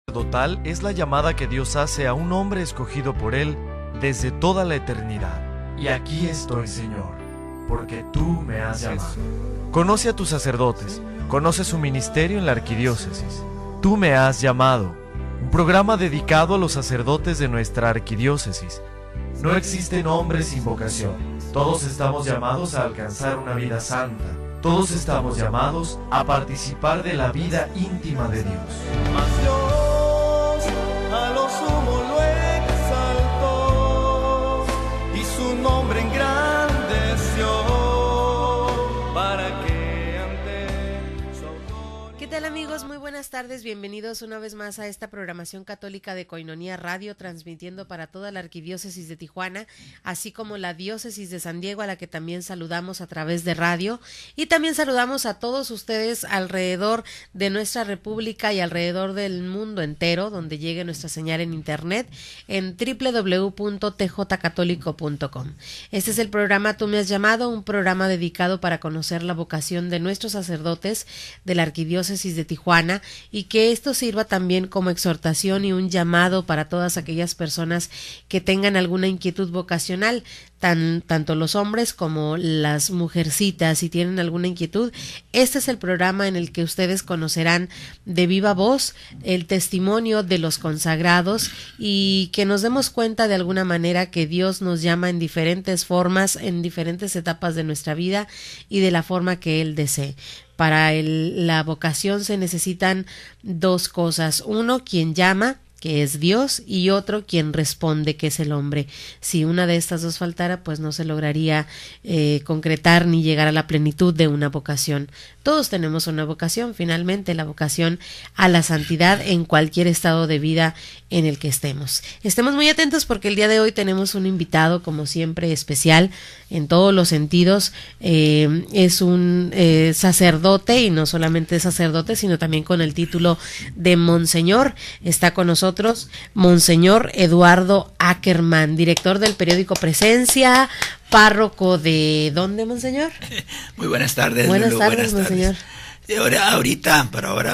sacerdotal es la llamada que Dios hace a un hombre escogido por Él desde toda la eternidad. Y aquí estoy, Señor, porque tú me has llamado. Conoce a tus sacerdotes, conoce su ministerio en la arquidiócesis. Tú me has llamado, un programa dedicado a los sacerdotes de nuestra arquidiócesis. No existen hombres sin vocación. Todos estamos llamados a alcanzar una vida santa. Todos estamos llamados a participar de la vida íntima de Dios. Mas Dios a lo sumo lo exaltó y su nombre engrandeció para que ante su autor... ¿Qué tal, amigos? Muy buenas tardes, bienvenidos una vez más a esta programación católica de Koinonia Radio, transmitiendo para toda la arquidiócesis de Tijuana, así como la diócesis de San Diego, a la que también saludamos a través de radio, y también saludamos a todos ustedes alrededor de nuestra república y alrededor del mundo entero, donde llegue nuestra señal en internet, en www.tjcatólico.com. Este es el programa Tú me has llamado, un programa dedicado para conocer la vocación de nuestros sacerdotes de la arquidiócesis de Tijuana, y que esto sirva también como exhortación y un llamado para todas aquellas personas que tengan alguna inquietud vocacional, tanto los hombres como las mujercitas. Si tienen alguna inquietud, este es el programa en el que ustedes conocerán de viva voz el testimonio de los consagrados y que nos demos cuenta de alguna manera que Dios nos llama en diferentes formas, en diferentes etapas de nuestra vida y de la forma que Él desee. Para la vocación se necesitan dos cosas: uno, quien llama, que es Dios, y otro, quien responde, que es el hombre. Si una de estas dos faltara, pues no se lograría concretar ni llegar a la plenitud de una vocación. Todos tenemos una vocación, finalmente, la vocación a la santidad en cualquier estado de vida en el que estemos. Estemos muy atentos porque el día de hoy tenemos un invitado, como siempre, especial en todos los sentidos. Es un sacerdote, y no solamente sacerdote, sino también con el título de Monseñor. Está con nosotros Monseñor Eduardo Ackerman, director del periódico Presencia, párroco de... ¿Dónde, Monseñor? Muy buenas tardes. Buenas Lulu, tardes, Monseñor. Ahorita,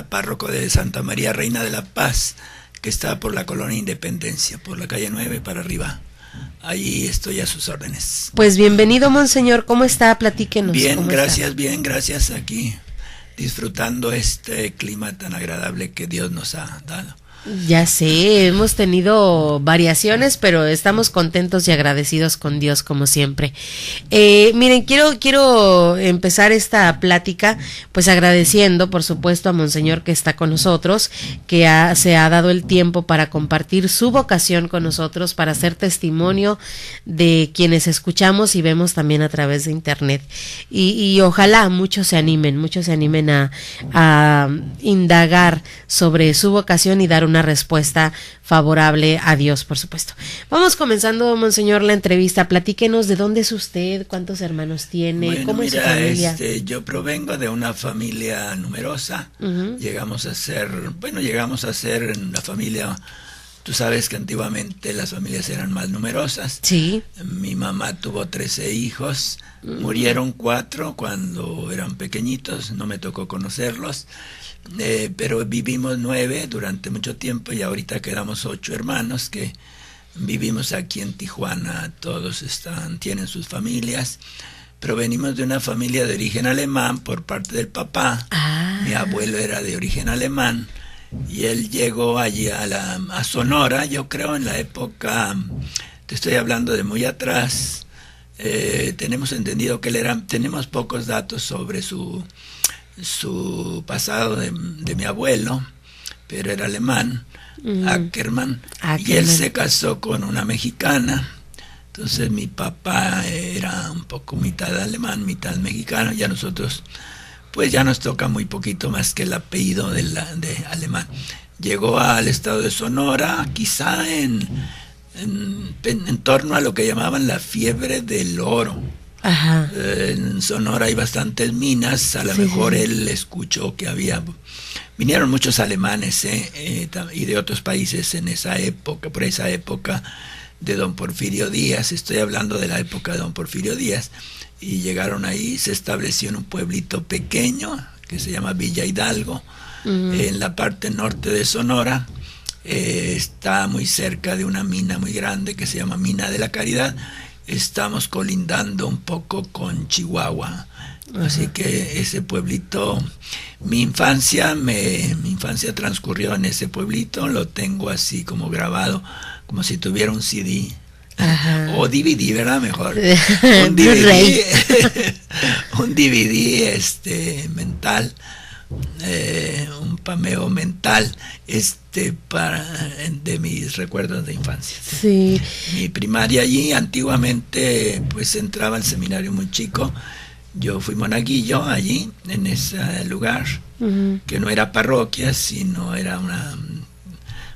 párroco de Santa María Reina de la Paz, que está por la colonia Independencia, por la calle 9 para arriba. Ahí estoy a sus órdenes. Pues bienvenido, Monseñor. ¿Cómo está? Platíquenos. Bien, gracias. Aquí disfrutando este clima tan agradable que Dios nos ha dado. Ya sé, hemos tenido variaciones, pero estamos contentos y agradecidos con Dios como siempre. Miren, quiero empezar esta plática pues agradeciendo, por supuesto, a Monseñor que está con nosotros, que se ha dado el tiempo para compartir su vocación con nosotros, para hacer testimonio de quienes escuchamos y vemos también a través de internet. Y ojalá muchos se animen a indagar sobre su vocación y dar una respuesta favorable a Dios, por supuesto. Vamos comenzando, Monseñor, la entrevista. Platíquenos de dónde es usted, cuántos hermanos tiene, bueno, cómo es su familia. Yo provengo de una familia numerosa. Llegamos a ser una familia. Tú sabes que antiguamente las familias eran más numerosas. Sí. Mi mamá tuvo 13 hijos, murieron 4 cuando eran pequeñitos, no me tocó conocerlos. Pero vivimos 9 durante mucho tiempo y ahorita quedamos 8 hermanos que vivimos aquí en Tijuana. Todos tienen sus familias. Provenimos de una familia de origen alemán por parte del papá. Mi abuelo era de origen alemán y él llegó allí a Sonora, yo creo en la época, te estoy hablando de muy atrás. Tenemos entendido que tenemos pocos datos sobre su pasado de mi abuelo, pero era alemán, Ackerman, y él se casó con una mexicana. Entonces mi papá era un poco mitad alemán, mitad mexicano, y a nosotros pues ya nos toca muy poquito más que el apellido de alemán. Llegó al estado de Sonora, quizá en torno a lo que llamaban la fiebre del oro. Ajá. En Sonora hay bastantes minas, a lo mejor él escuchó que vinieron muchos alemanes y de otros países en esa época, por esa época de don Porfirio Díaz. Estoy hablando de la época de don Porfirio Díaz, y llegaron ahí, se estableció en un pueblito pequeño que se llama Villa Hidalgo, en la parte norte de Sonora, está muy cerca de una mina muy grande que se llama Mina de la Caridad. Estamos colindando un poco con Chihuahua. Así que ese pueblito, mi infancia transcurrió en ese pueblito, lo tengo así como grabado, como si tuviera un CD. Ajá. O DVD, ¿verdad? Mejor. Un DVD, un DVD mental, un pameo mental de mis recuerdos de infancia. Sí. Mi primaria allí, antiguamente, pues entraba al seminario muy chico. Yo fui monaguillo allí, en ese lugar, que no era parroquia, sino era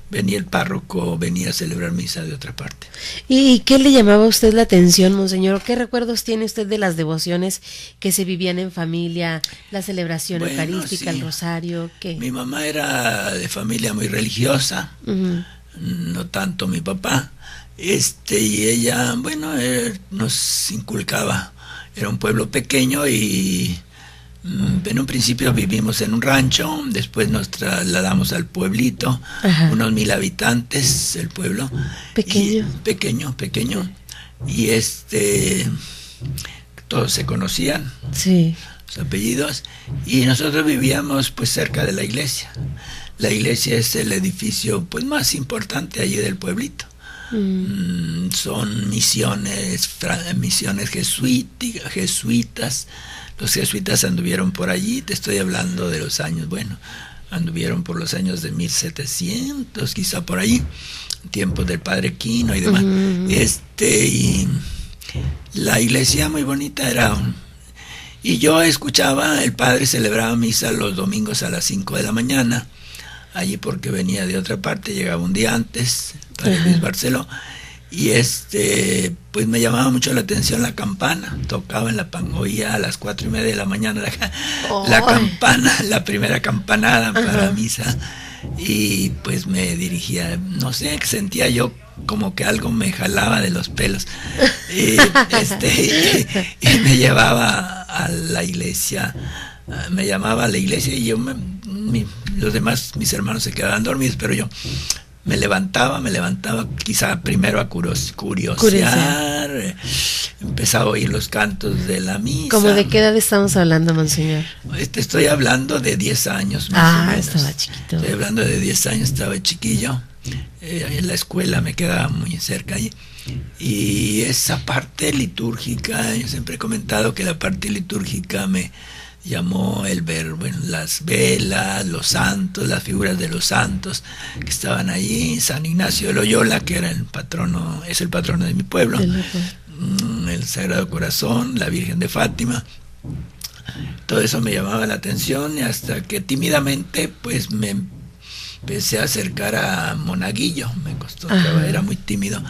venía el párroco, venía a celebrar misa de otra parte. ¿Y qué le llamaba a usted la atención, monseñor? ¿Qué recuerdos tiene usted de las devociones que se vivían en familia, la celebración eucarística, sí, el rosario? ¿Qué? Mi mamá era de familia muy religiosa, no tanto mi papá, y ella, bueno, nos inculcaba. Era un pueblo pequeño y en un principio vivimos en un rancho, después nos trasladamos al pueblito, ajá, unos 1000 habitantes, el pueblo. Pequeño. Pequeño. Y todos se conocían, sí, sus apellidos, y nosotros vivíamos pues cerca de la iglesia. La iglesia es el edificio pues más importante allí del pueblito. Son misiones jesuitas. Los jesuitas anduvieron por allí, te estoy hablando de los años, anduvieron por los años de 1700, quizá por allí, tiempos del Padre Quino y demás. Y la iglesia muy bonita era. Y yo escuchaba, el padre celebraba misa los domingos a las 5 de la mañana, allí porque venía de otra parte, llegaba un día antes, Padre Luis Barceló, y pues me llamaba mucho la atención la campana, tocaba en la oía a las 4:30 de la mañana la campana, la primera campanada para misa, y pues me dirigía, no sé, sentía yo como que algo me jalaba de los pelos, y me llevaba a la iglesia, me llamaba a la iglesia y yo los demás, mis hermanos se quedaban dormidos, pero yo me levantaba quizá primero a curiosear, empezaba a oír los cantos de la misa. ¿Cómo de qué edad estamos hablando, monseñor? Estoy hablando de 10 años más o menos. Estaba chiquito. Estoy hablando de 10 años, estaba chiquillo. En la escuela me quedaba muy cerca allí. Y esa parte litúrgica, yo siempre he comentado que la parte litúrgica me llamó el ver, las velas, los santos, las figuras de los santos que estaban allí, San Ignacio de Loyola, que era es el patrono de mi pueblo, el Sagrado Corazón, la Virgen de Fátima. Todo eso me llamaba la atención, y hasta que tímidamente pues me empecé a acercar a monaguillo, me costó, era muy tímido,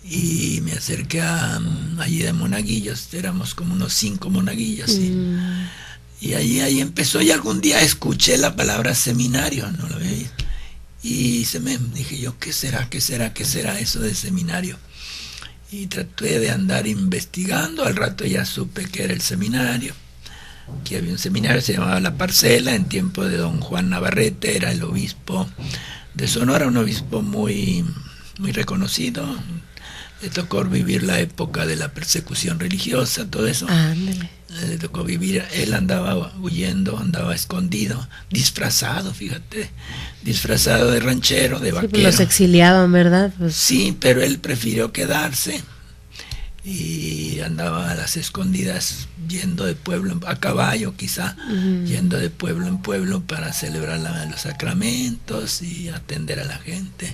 y me acerqué allí de monaguillos, éramos como unos 5 monaguillos, y ahí empezó, y algún día escuché la palabra seminario, no lo veía, y dije yo, ¿qué será eso de seminario? Y traté de andar investigando, al rato ya supe que era el seminario, que había un seminario, se llamaba La Parcela, en tiempo de don Juan Navarrete, era el obispo de Sonora, un obispo muy, muy reconocido. Le tocó vivir la época de la persecución religiosa, todo eso. Ándale. Le tocó vivir, él andaba huyendo, andaba escondido, disfrazado, fíjate, disfrazado de ranchero, de vaquero. Pues los exiliaban, ¿verdad? Pues... Sí, pero él prefirió quedarse y andaba a las escondidas, yendo de pueblo a caballo, quizá, yendo de pueblo en pueblo para celebrar los sacramentos y atender a la gente.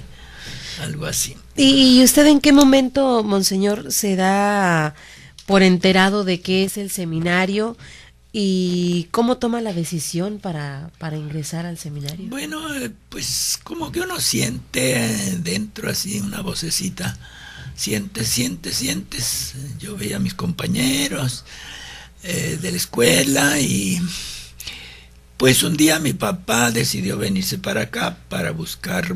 Algo así. ¿Y usted en qué momento, monseñor, se da por enterado de qué es el seminario y cómo toma la decisión para ingresar al seminario? Bueno, pues como que uno siente dentro así una vocecita, sientes. Yo veía a mis compañeros de la escuela, y pues un día mi papá decidió venirse para acá para buscar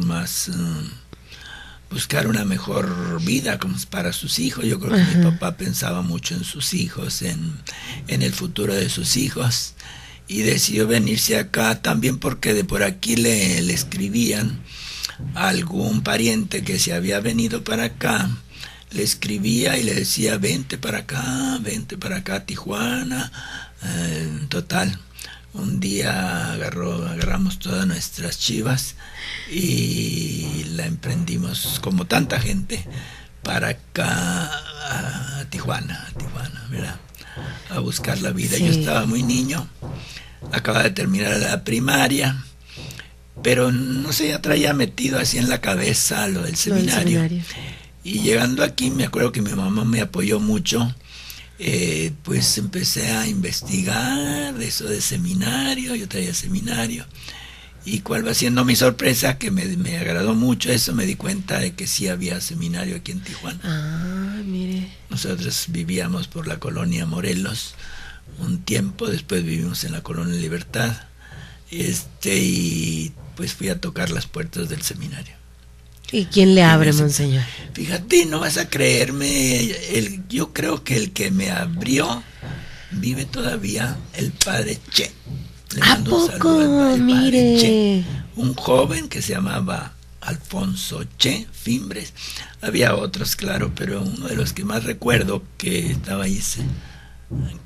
una mejor vida como para sus hijos. Yo creo que mi papá pensaba mucho en sus hijos, en el futuro de sus hijos, y decidió venirse acá también porque de por aquí le escribían algún pariente que se había venido para acá, le escribía y le decía, vente para acá, Tijuana. Total, un día agarramos todas nuestras chivas y la emprendimos, como tanta gente, para acá a Tijuana, ¿verdad? A buscar la vida. Sí. Yo estaba muy niño, acababa de terminar la primaria, pero no sé, ya traía metido así en la cabeza lo del seminario. Y llegando aquí, me acuerdo que mi mamá me apoyó mucho. Pues empecé a investigar de eso de seminario. Yo traía seminario, y cuál va siendo mi sorpresa, que me agradó mucho eso. Me di cuenta de que sí había seminario aquí en Tijuana. Mire. Nosotros vivíamos por la colonia Morelos un tiempo, después vivimos en la colonia Libertad, y pues fui a tocar las puertas del seminario. ¿Y quién le abre, monseñor? Fíjate, no vas a creerme, yo creo que el que me abrió vive todavía, el padre Che. ¿A poco? Mire. Che, un joven que se llamaba Alfonso Che Fimbres. Había otros, claro, pero uno de los que más recuerdo que estaba ahí,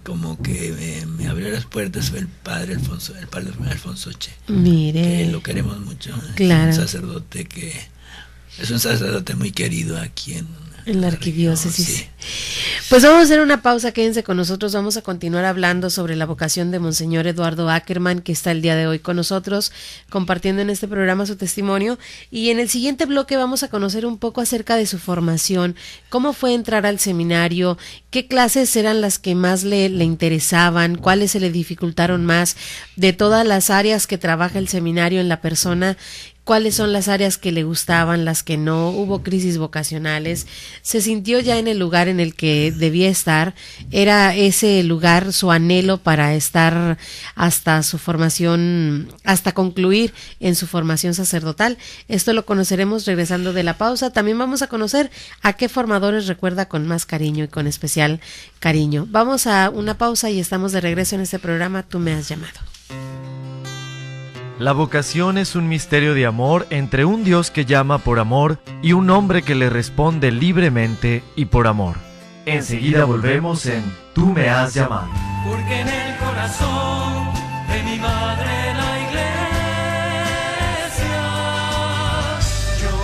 como que me abrió las puertas, fue el padre Alfonso Che. Mire. Que lo queremos mucho. Claro. Es un sacerdote muy querido aquí en la arquidiócesis. Sí. Pues vamos a hacer una pausa, quédense con nosotros, vamos a continuar hablando sobre la vocación de Monseñor Eduardo Ackerman, que está el día de hoy con nosotros, compartiendo en este programa su testimonio, y en el siguiente bloque vamos a conocer un poco acerca de su formación, cómo fue entrar al seminario, qué clases eran las que más le interesaban, cuáles se le dificultaron más, de todas las áreas que trabaja el seminario en la persona, cuáles son las áreas que le gustaban, las que no, hubo crisis vocacionales, se sintió ya en el lugar en el que debía estar, era ese lugar su anhelo para estar hasta su formación, hasta concluir en su formación sacerdotal. Esto lo conoceremos regresando de la pausa. También vamos a conocer a qué formadores recuerda con más cariño y con especial cariño. Vamos a una pausa y estamos de regreso en este programa Tú me has llamado. La vocación es un misterio de amor entre un Dios que llama por amor y un hombre que le responde libremente y por amor. Enseguida volvemos en Tú me has llamado. Porque en el corazón de mi madre la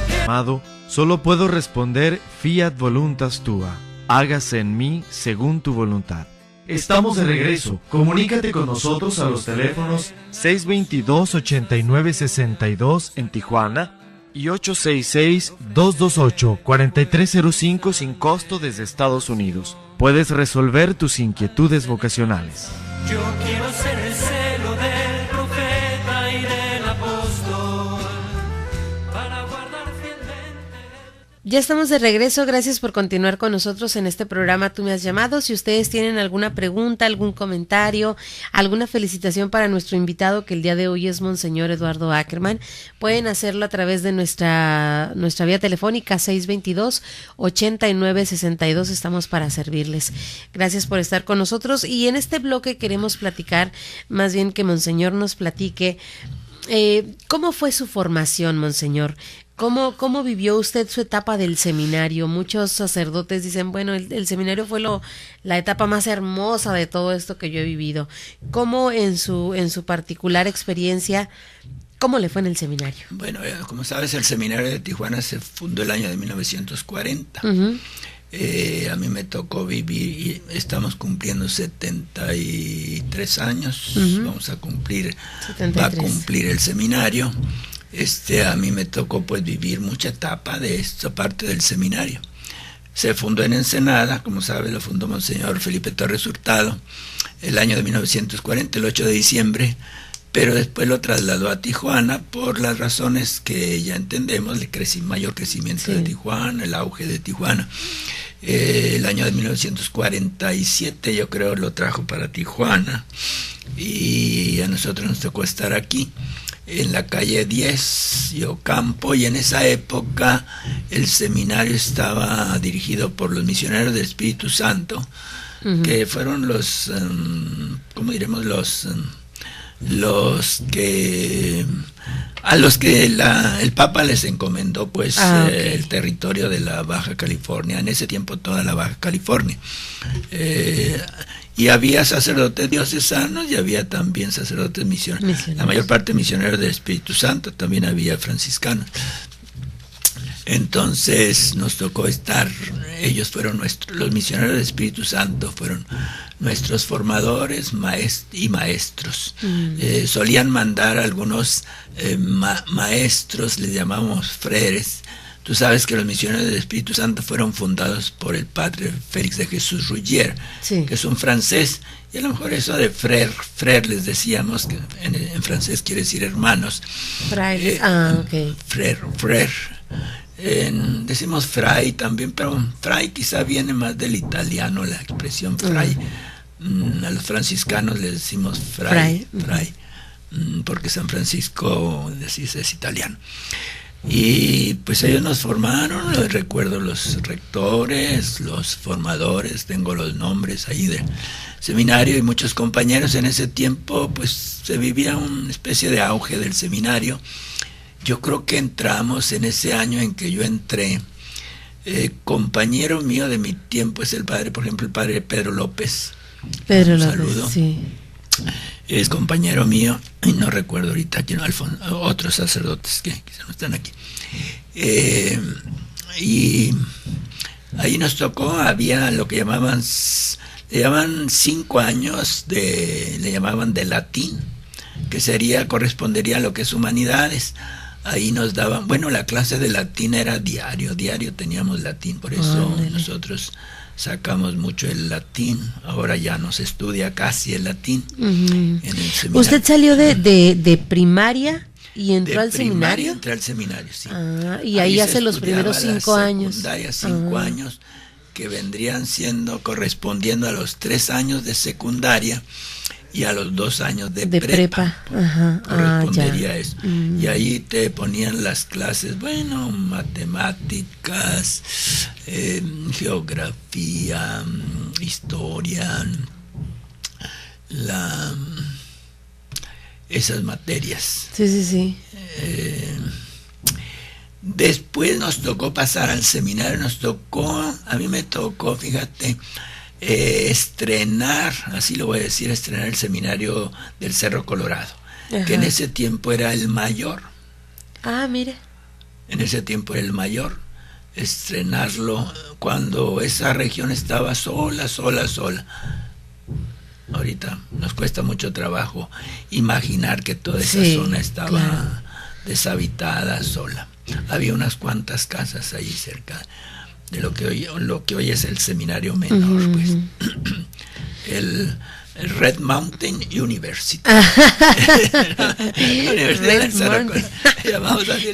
iglesia, Amado, solo puedo responder fiat voluntas tua, hágase en mí según tu voluntad. Estamos de regreso. Comunícate con nosotros a los teléfonos 622-8962 en Tijuana y 866-228-4305 sin costo desde Estados Unidos. Puedes resolver tus inquietudes vocacionales. yo quiero ser el celo del profeta y del apóstol para guardar fielmente. Ya estamos de regreso, gracias por continuar con nosotros en este programa Tú me has llamado. Si ustedes tienen alguna pregunta, algún comentario, alguna felicitación para nuestro invitado, que el día de hoy es Monseñor Eduardo Ackerman, pueden hacerlo a través de nuestra vía telefónica 622-8962, estamos para servirles. Gracias por estar con nosotros, y en este bloque queremos platicar, más bien que Monseñor nos platique ¿cómo fue su formación, Monseñor? ¿Cómo vivió usted su etapa del seminario? Muchos sacerdotes dicen, bueno, el seminario fue la etapa más hermosa de todo esto que yo he vivido. ¿Cómo en su particular experiencia, cómo le fue en el seminario? Bueno, como sabes, el seminario de Tijuana se fundó el año de 1940. Uh-huh. A mí me tocó vivir, y estamos cumpliendo 73 años. Uh-huh. Vamos a cumplir, 73. va a cumplir el seminario. A mí me tocó pues vivir mucha etapa de esta parte del seminario. Se fundó en Ensenada, como sabes, lo fundó Monseñor Felipe Torres Hurtado el año de 1940, el 8 de diciembre, pero después lo trasladó a Tijuana por las razones que ya entendemos, el mayor crecimiento de Tijuana, el auge de Tijuana. El año de 1947 yo creo lo trajo para Tijuana, y a nosotros nos tocó estar aquí en la calle 10 y Ocampo, y en esa época el seminario estaba dirigido por los misioneros del Espíritu Santo, uh-huh, que fueron los, ¿cómo diremos? a los que el Papa les encomendó pues okay. el territorio de la Baja California, en ese tiempo toda la Baja California. Y había sacerdotes diocesanos y había también sacerdotes misioneros. La mayor parte misioneros del Espíritu Santo, también había franciscanos. Entonces nos tocó estar, ellos fueron los misioneros del Espíritu Santo, fueron nuestros formadores y maestros. Solían mandar algunos maestros, les llamamos freres. Tú sabes que los misioneros del Espíritu Santo fueron fundados por el padre Félix de Jesús Ruggier, sí, que es un francés, y a lo mejor eso de frère les decíamos, que en francés quiere decir hermanos. Frailes, ok. Frère. Decimos fray también, pero fray quizá viene más del italiano, la expresión fray. A los franciscanos les decimos fray. Porque San Francisco es italiano. Y pues ellos nos formaron, recuerdo los rectores, los formadores, tengo los nombres ahí del seminario, y muchos compañeros. En ese tiempo pues se vivía una especie de auge del seminario. Yo creo que entramos en ese año en que yo entré, compañero mío de mi tiempo es el padre, por ejemplo, el padre Pedro López. Pedro López, saludo. Sí. Es compañero mío, y no recuerdo ahorita quién, otros sacerdotes que quizá no están aquí. Y ahí nos tocó, había lo que le llamaban 5 años le llamaban de latín, que correspondería a lo que es humanidades. Ahí nos daban, bueno, la clase de latín era diario teníamos latín, por eso nosotros sacamos mucho el latín. Ahora ya no se estudia casi el latín en el seminario. ¿Usted salió de primaria y entró al seminario? Entré al seminario, sí. Y ahí hace los primeros 5 años. Secundaria, 5 años, que vendrían correspondiendo a los 3 años de secundaria y a los 2 años de prepa. Correspondería eso. Y ahí te ponían las clases, bueno, matemáticas, geografía, historia, esas materias. Sí. Después nos tocó pasar al seminario, a mí me tocó, fíjate, estrenar el seminario del Cerro Colorado, que en ese tiempo era el mayor. Mire. En ese tiempo era el mayor. Estrenarlo cuando esa región estaba sola. Ahorita nos cuesta mucho trabajo imaginar que toda esa zona estaba deshabitada, sola. Había unas cuantas casas ahí cerca de lo que hoy es el seminario menor, pues. El Red Mountain University. La Universidad del Cerro Colorado. Llamamos así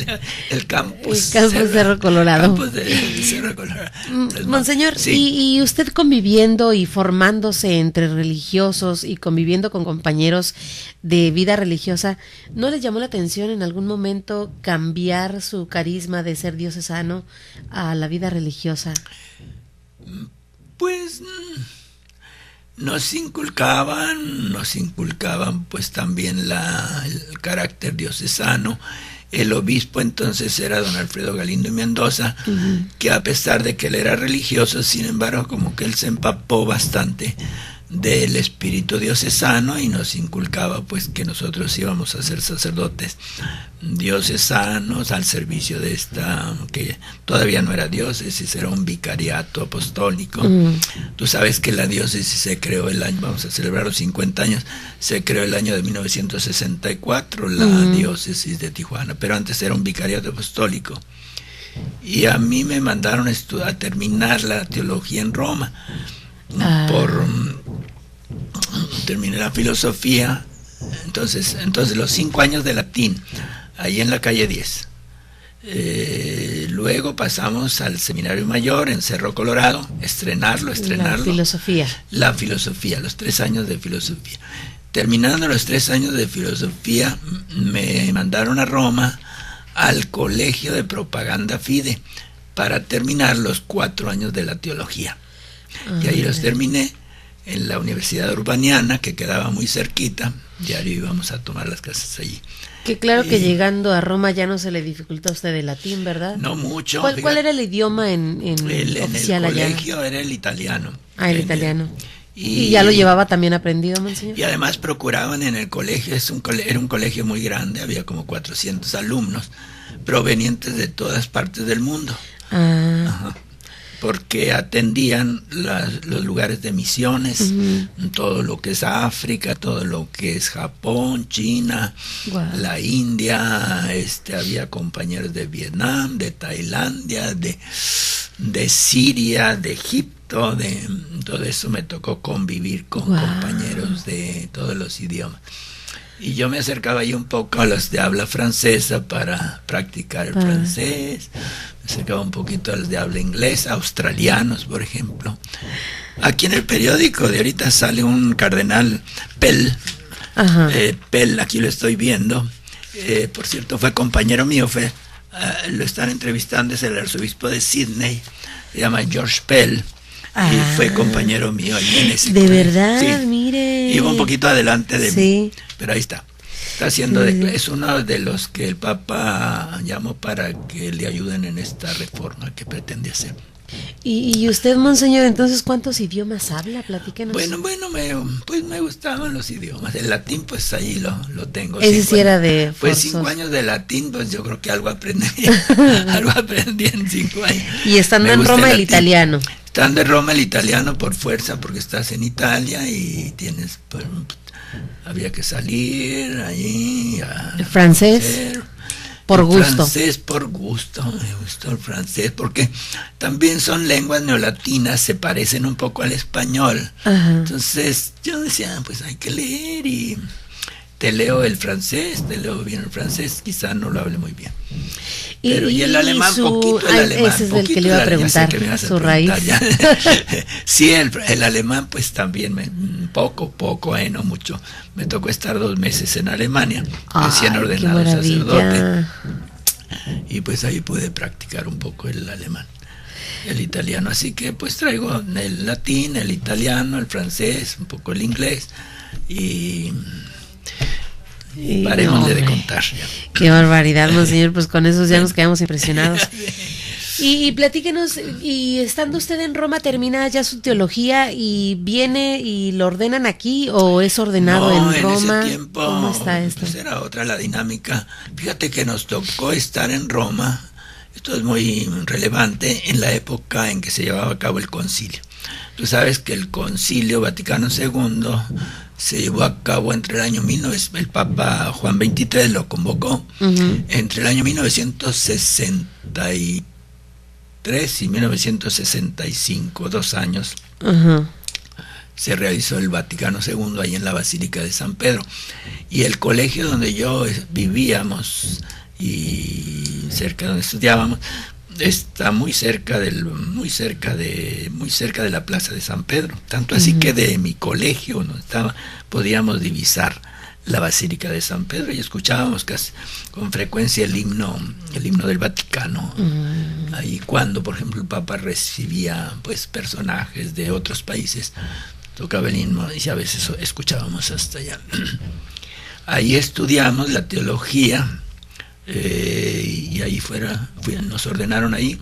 el campus. Cerro Colorado. Campus del Cerro Colorado. Monseñor, sí. y usted conviviendo y formándose entre religiosos y conviviendo con compañeros de vida religiosa, ¿no les llamó la atención en algún momento cambiar su carisma de ser diocesano a la vida religiosa? Pues nos inculcaban pues también el carácter diocesano. El obispo entonces era don Alfredo Galindo y Mendoza, que a pesar de que él era religioso, sin embargo como que él se empapó bastante del espíritu diocesano y nos inculcaba pues que nosotros íbamos a ser sacerdotes diocesanos al servicio de que todavía no era diócesis, era un vicariato apostólico. Tú sabes que la diócesis se creó vamos a celebrar los 50 años, se creó el año de 1964, la diócesis de Tijuana, pero antes era un vicariato apostólico. Y a mí me mandaron a terminar la teología en Roma. Terminé la filosofía, entonces los 5 años de latín, ahí en la calle 10. Luego pasamos al seminario mayor en Cerro Colorado, estrenarlo. La filosofía, los 3 años de filosofía. Terminando los 3 años de filosofía, me mandaron a Roma al Colegio de Propaganda Fide para terminar los 4 años de la teología. Y ahí los terminé. en la Universidad Urbaniana, que quedaba muy cerquita. Diario íbamos a tomar las clases allí. Que claro que llegando a Roma ya no se le dificulta a usted el latín, ¿verdad? No mucho. ¿Cuál era el idioma en oficial allá? En el colegio era el italiano. El italiano. ¿Y ya lo llevaba también aprendido, monseñor? Y además procuraban en el colegio, era un colegio muy grande, había como 400 alumnos provenientes de todas partes del mundo. Ajá. Porque atendían los lugares de misiones, todo lo que es África, todo lo que es Japón, China, la India, había compañeros de Vietnam, de Tailandia, de Siria, de Egipto, todo eso me tocó convivir con compañeros de todos los idiomas. Y yo me acercaba ahí un poco a los de habla francesa para practicar el francés, me acercaba un poquito a los de habla inglesa, australianos, por ejemplo. Aquí en el periódico de ahorita sale un cardenal Pell, Pell, aquí lo estoy viendo, por cierto fue compañero mío, lo están entrevistando, es el arzobispo de Sydney, se llama George Pell. Y fue compañero mío ahí en ese de colegio. verdad, sí. Mire. Iba un poquito adelante de mí, pero ahí está. Está haciendo, es uno de los que el Papa llamó para que le ayuden en esta reforma que pretende hacer. ¿Y usted, monseñor, entonces cuántos idiomas habla? Platíquenos. Bueno, pues me gustaban los idiomas. El latín, pues ahí lo tengo. Ese sí era de Pues 5 años de latín, pues yo creo que algo aprendí. Algo aprendí en 5 años. Y estando en Roma el italiano. Estando en Roma el italiano por fuerza, porque estás en Italia y tienes... Pues, había que salir allí ¿El francés? Por gusto. Francés por gusto, me gustó el francés, porque también son lenguas neolatinas, se parecen un poco al español. Entonces yo decía, pues hay que leer y te leo el francés, te leo bien el francés, quizá no lo hable muy bien. Pero y el alemán, poquito el alemán. Ese es el que le iba a preguntar, su raíz. Sí, el alemán pues también, poco, no mucho. Me tocó estar 2 meses en Alemania, recién ordenado sacerdote. Y pues ahí pude practicar un poco el alemán, el italiano. Así que pues traigo el latín, el italiano, el francés, un poco el inglés y... Paremos de contar. Qué barbaridad, monseñor, pues con eso ya nos quedamos impresionados. Y platíquenos, y estando usted en Roma, ¿termina ya su teología y viene y lo ordenan aquí o es ordenado en Roma? Ese tiempo, ¿cómo está esto? Pues era otra la dinámica. Fíjate que nos tocó estar en Roma, esto es muy relevante, en la época en que se llevaba a cabo el concilio. Tú sabes que el Concilio Vaticano II se llevó a cabo entre el año 1900, el Papa Juan XXIII lo convocó, entre el año 1963 y 1965, 2 años. Se realizó el Vaticano II ahí en la Basílica de San Pedro. Y el colegio donde yo vivíamos y cerca donde estudiábamos, está muy cerca de la Plaza de San Pedro, tanto así que de mi colegio donde estaba podíamos divisar la Basílica de San Pedro y escuchábamos casi con frecuencia el himno del Vaticano. Ahí cuando, por ejemplo, el Papa recibía pues personajes de otros países, tocaba el himno y a veces escuchábamos hasta allá. Ahí estudiamos la teología. Y ahí nos ordenaron ahí.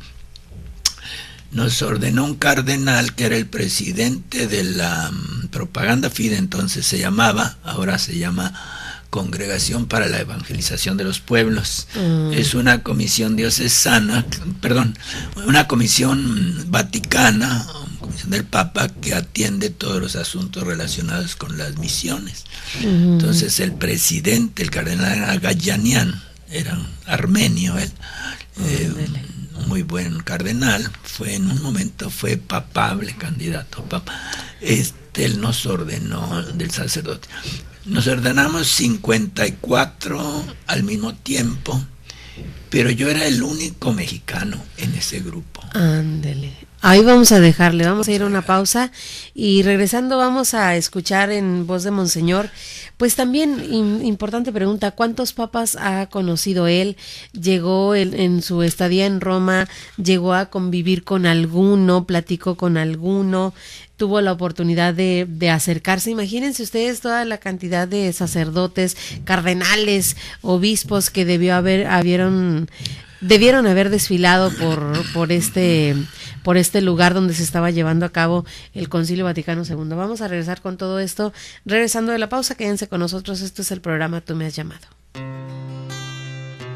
Nos ordenó un cardenal que era el presidente de la Propaganda Fide, entonces se llamaba, ahora se llama Congregación para la Evangelización de los Pueblos. Es una comisión diocesana, una comisión vaticana, comisión del Papa que atiende todos los asuntos relacionados con las misiones. Entonces el presidente, el cardenal era Gayanian, era armenio él, muy buen cardenal, en un momento fue papable, candidato a papa. Él nos ordenó del sacerdote. Nos ordenamos 54 al mismo tiempo, pero yo era el único mexicano en ese grupo. Ándele. Ahí vamos a dejarle, vamos a ir a una pausa y regresando vamos a escuchar en voz de Monseñor, pues también importante pregunta, ¿cuántos papas ha conocido él? ¿Llegó en su estadía en Roma, llegó a convivir con alguno, platicó con alguno? Tuvo la oportunidad de acercarse. Imagínense ustedes toda la cantidad de sacerdotes, cardenales, obispos que debieron haber desfilado por este lugar donde se estaba llevando a cabo el Concilio Vaticano II. Vamos a regresar con todo esto. Regresando de la pausa, quédense con nosotros. Esto es el programa Tú me has llamado.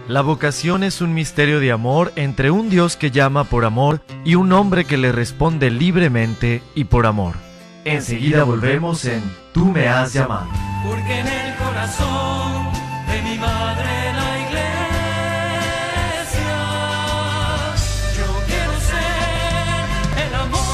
La vocación es un misterio de amor entre un Dios que llama por amor y un hombre que le responde libremente y por amor. Enseguida volvemos en Tú me has llamado. Porque en el corazón de mi madre la iglesia yo quiero ser el amor.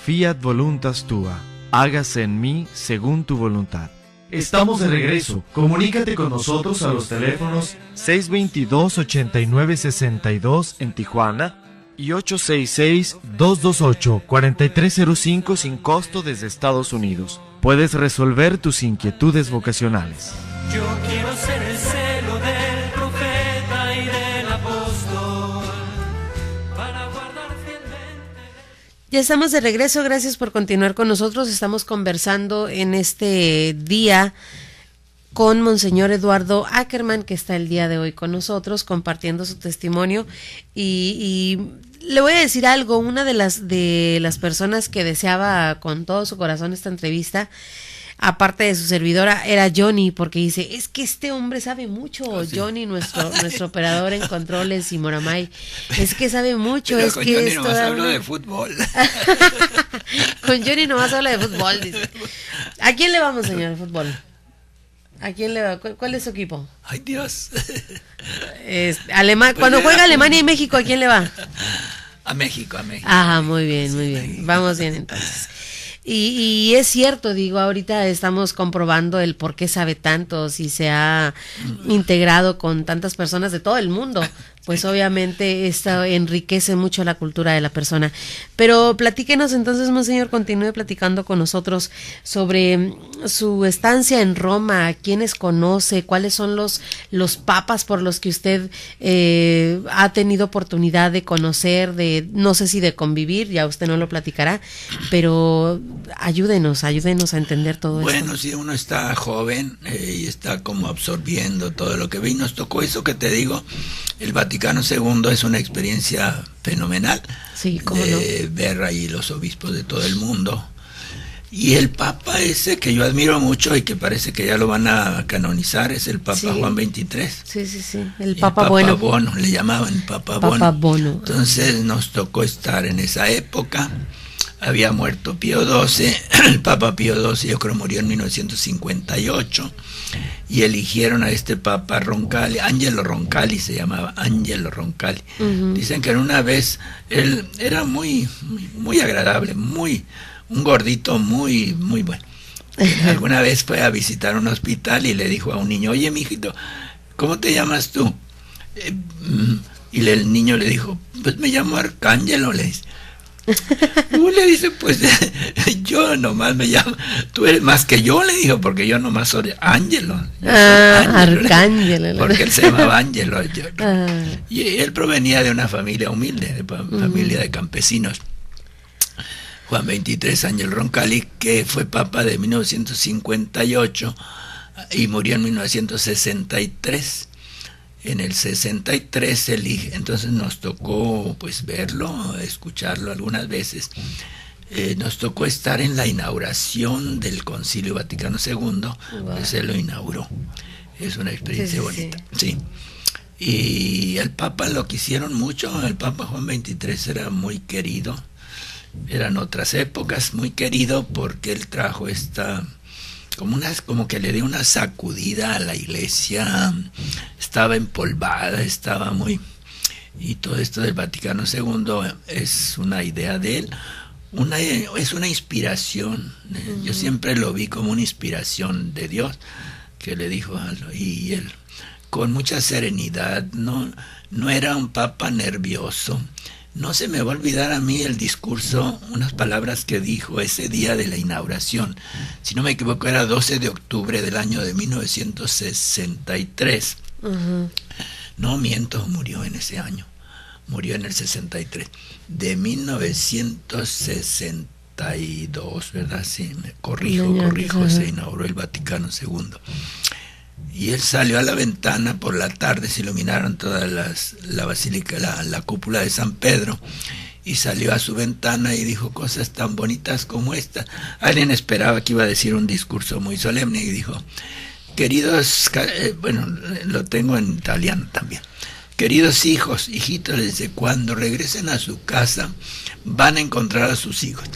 Fiat voluntas tua, hágase en mí según tu voluntad. Estamos de regreso. Comunícate con nosotros a los teléfonos 622-8962 en Tijuana y 866-228-4305 sin costo desde Estados Unidos. Puedes resolver tus inquietudes vocacionales. Yo quiero ser el celo del profeta y del apóstol para guardar fielmente. Ya estamos de regreso, gracias por continuar con nosotros. Estamos conversando en este día con Monseñor Eduardo Ackerman, que está el día de hoy con nosotros compartiendo su testimonio y le voy a decir algo. Una de las personas que deseaba con todo su corazón esta entrevista, aparte de su servidora, era Johnny, porque dice, es que este hombre sabe mucho. Sí. Johnny, nuestro operador en controles y Moramay, es que sabe mucho. Pero es con que Johnny es nomás toda hablo una... de fútbol. Con Johnny nomás habla de fútbol, dice. ¿A quién le vamos, señor, de fútbol? ¿A quién le va? ¿Cuál es su equipo? Ay, Dios. Cuando juega Alemania y México, ¿a quién le va? A México. Ajá, muy bien, muy bien. Vamos bien entonces. Y es cierto, digo, ahorita estamos comprobando el por qué sabe tanto, si se ha integrado con tantas personas de todo el mundo, pues obviamente esto enriquece mucho la cultura de la persona. Pero platíquenos entonces, Monseñor, continúe platicando con nosotros sobre su estancia en Roma, quiénes conoce, cuáles son los papas por los que usted ha tenido oportunidad de conocer, no sé si de convivir, ya usted no lo platicará, pero ayúdenos a entender todo esto. Bueno, si uno está joven y está como absorbiendo todo lo que ve, y nos tocó eso que te digo, el Vaticano II es una experiencia fenomenal. Sí, cómo no. Ver ahí los obispos de todo el mundo. Y el Papa ese que yo admiro mucho y que parece que ya lo van a canonizar es el Papa Juan XXIII. Sí, el Papa Bueno. Bono, le llamaban el Papa Bono. Entonces nos tocó estar en esa época. Había muerto Pío XII, el Papa Pío XII yo creo murió en 1958 y eligieron a este Papa Roncalli, Angelo Roncalli se llamaba, Angelo Roncalli. Dicen que en una vez él era muy agradable, un gordito muy bueno. Alguna vez fue a visitar un hospital y le dijo a un niño, oye mijito, ¿cómo te llamas tú? Y el niño le dijo, pues me llamo Arcángelo, le dice. Le dice, pues yo nomás me llamo, tú eres más que yo, le dijo, porque yo nomás soy Ángelo. Arcángelo. Porque él se llamaba Ángelo. Y él provenía de una familia humilde, familia de campesinos. Juan XXIII, Ángel Roncalli, que fue papa de 1958 y murió en 1963. En el 63 elige, entonces nos tocó pues verlo, escucharlo algunas veces. Nos tocó estar en la inauguración del Concilio Vaticano II, pues él lo inauguró. Es una experiencia bonita. Sí. Y el Papa lo quisieron mucho, el Papa Juan XXIII era muy querido, eran otras épocas, muy querido porque él trajo como que le dio una sacudida a la iglesia, estaba empolvada, estaba muy... Y todo esto del Vaticano II es una idea de él, es una inspiración. Yo siempre lo vi como una inspiración de Dios, que le dijo, y él con mucha serenidad, no era un papa nervioso. No se me va a olvidar a mí el discurso, unas palabras que dijo ese día de la inauguración. Si no me equivoco, era 12 de octubre del año de 1963. Ujú. No miento, murió en ese año. Murió en el 63. De 1962, ¿verdad? Sí, me corrijo, Ajá. se inauguró el Vaticano II. Y él salió a la ventana por la tarde, se iluminaron todas la basílica, la cúpula de San Pedro, y salió a su ventana y dijo cosas tan bonitas como esta. Alguien esperaba que iba a decir un discurso muy solemne y dijo: queridos, bueno, lo tengo en italiano también. Queridos hijos, hijitos, desde cuando regresen a su casa van a encontrar a sus hijos.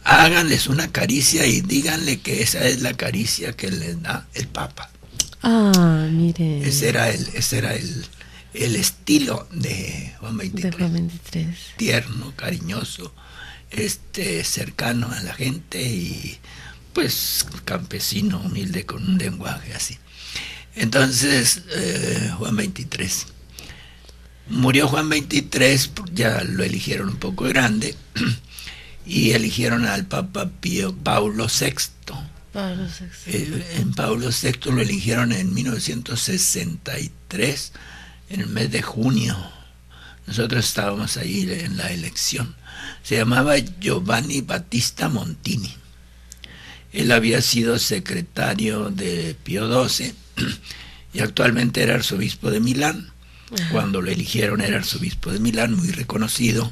Háganles una caricia y díganle que esa es la caricia que les da el Papa. Ah, mire. Ese era el estilo de Juan De XXIII. Juan 23. Tierno, cariñoso, cercano a la gente y pues campesino, humilde, con un lenguaje así. Entonces, Juan 23. Murió Juan 23, ya lo eligieron un poco grande y eligieron al Papa Paulo VI. Pablo VI. En Paulo VI lo eligieron en 1963, en el mes de junio. Nosotros estábamos ahí en la elección. Se llamaba Giovanni Battista Montini. Él había sido secretario de Pío XII y actualmente era arzobispo de Milán. Cuando lo eligieron era arzobispo de Milán, muy reconocido.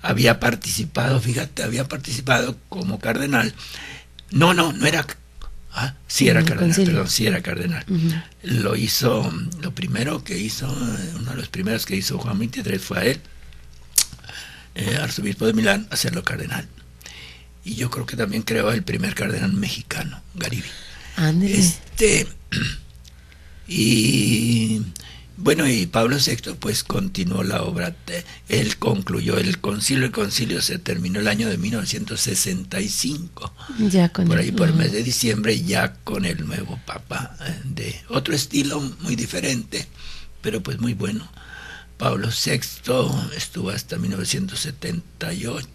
Había participado como cardenal. No era. Sí era cardenal, perdón, sí era cardenal. Uh-huh. Lo hizo, lo primero que hizo, uno de los primeros que hizo Juan XXIII fue a él, arzobispo de Milán, hacerlo cardenal. Y yo creo que también creó el primer cardenal mexicano, Garibi. Ándele. Y bueno, y Pablo VI pues continuó la obra. Él concluyó el concilio se terminó el año de 1965. Ya con Por él. ahí por el mes de diciembre, ya con el nuevo papa, de otro estilo muy diferente, pero pues muy bueno. Pablo VI estuvo hasta 1978,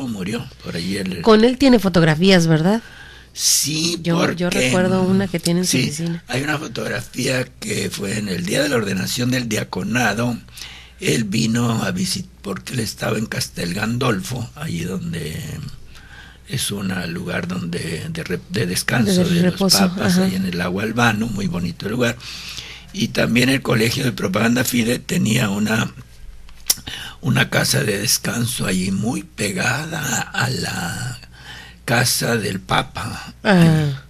murió por ahí. Con él tiene fotografías, ¿verdad? Sí, Yo recuerdo una que tiene en su sí, oficina. hay una fotografía que fue en el día de la ordenación del diaconado. Él vino a visitar porque él estaba en Castel Gandolfo, allí donde es un lugar donde de descanso de reposo, los papas, ajá. ahí en el lago Albano, muy bonito lugar. Y también el Colegio de Propaganda Fide tenía una casa de descanso allí muy pegada a la casa del Papa. Ah.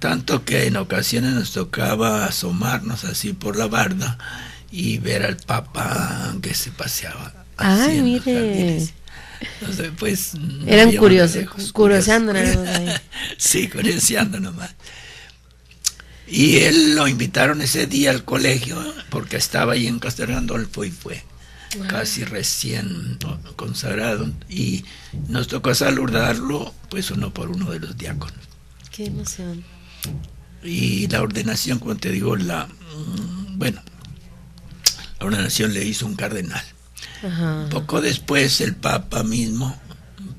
Tanto que en ocasiones nos tocaba asomarnos así por la barda y ver al Papa que se paseaba. Ay, en los mire. jardines. Entonces, pues, Eran veíamos curiosos, de lejos, curioseando curiosos. nada más ahí. Sí, curioseando nomás. Y él lo invitaron ese día al colegio porque estaba ahí en Castel Gandolfo y fue. Wow. Casi recién consagrado, y nos tocó saludarlo pues uno por uno de los diáconos. Qué emoción. Y la ordenación, como te digo, la ordenación le hizo un cardenal. Ajá. Poco después el Papa mismo,